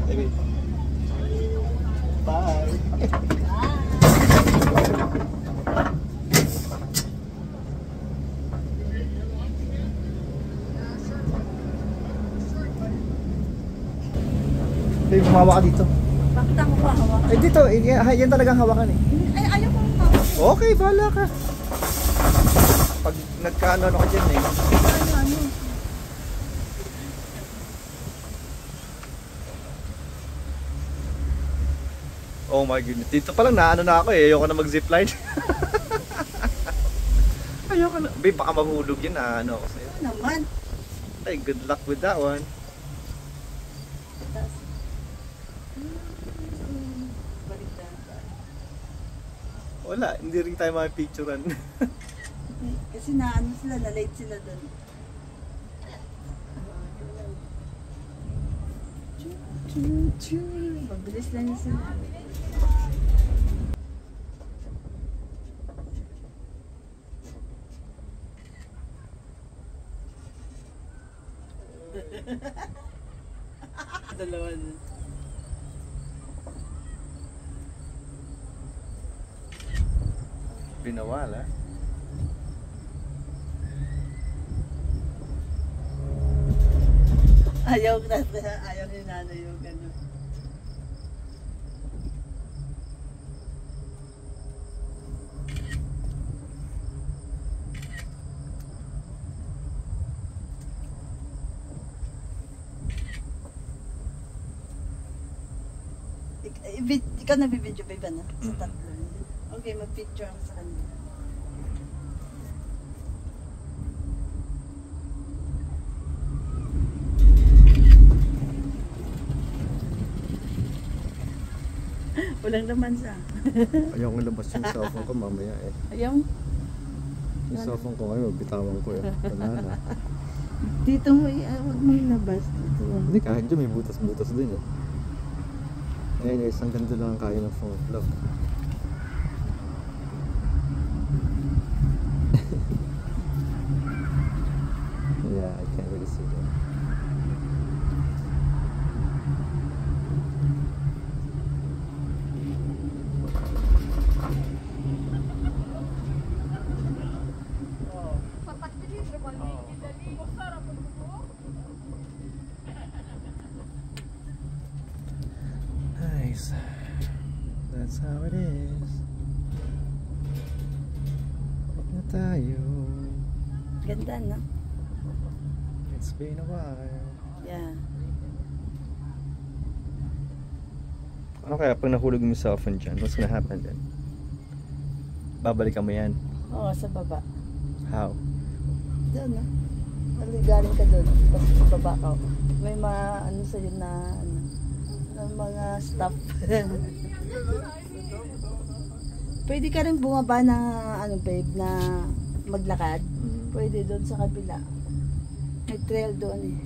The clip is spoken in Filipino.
Bye. Babe, humawa ka dito. Bakit ako pa hawak? Eh dito, yan talagang hawakan eh. Ay, ayaw kong hawak. Okay, bahala ka. Pag nagkaano ka dyan eh. Ano? Oh my goodness. Dito pa lang naano na ako eh. Ayoko na mag-zipline. Ayoko na. Babe, baka mahulog yun na ano ako sa'yo. Ano naman? Ay, good luck with that one. Wala, hindi rin tayo makipicturean. Kasi naano sila, na-late sila doon. Mabilis lang yung sinabi. Dalawa na. Binawala. Ayaw ni nanay yung gano'n. Ikaw nabibidyo ba iba na? Sa tatlo. Okay, mag-picture ako sa kanya. Walang laman sa. Ayaw ko labas yung cellphone ko mamaya eh. Ayaw? Yung cellphone ko ngayon, bitawan ko eh. Wala na. Dito mo, huwag mong labas. Dito. Hindi, kahit dyan may butas-butas din eh. Ayun guys, ang ganda lang ang kaya ng phone. Look. Yeah, I can't really see that. Nice. That's how it is. Huwag na tayo. Ganda, no? It's been a while. Yeah. Ano kaya pag nahulog yung cellphone dyan? What's gonna happen then? Babalikan mo yan? Oo, sa baba. How? Doon, no? Galing ka doon. Tapos baba ka. May mga ano sa'yo na ano, na mga stuff. Pwede ka rin bumaba na ano babe, na maglakad. Pwede doon sa kabila. May trail doon eh.